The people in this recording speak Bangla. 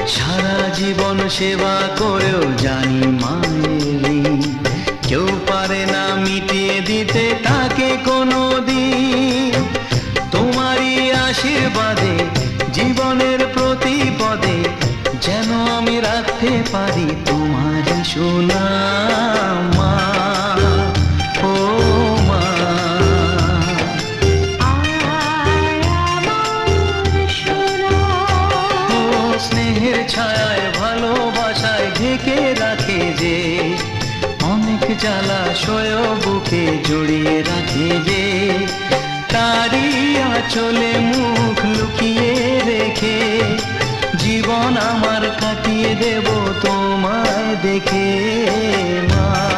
সারা জীবন সেবা করেও জানি মায়ের ঋণ কেউ পারে না মিটিয়ে দিতে তাকে কোনো দিন। তোমারই আশীর্বাদে জীবনের প্রতি পদে যেন আমি রাখতে পারি তোমারই সুনাম মা, ও মা। ও স্নেহের ছায়ায় ভালোবাসায় ঢেকে রাখে যে, অনেক জ্বালাশয় বুকে জড়িয়ে রাখে যে, তারই আঁচলে মুখ লুকিয়ে রেখে জীবন আমার কাটিয়ে দেব তোমায় দেখে মা।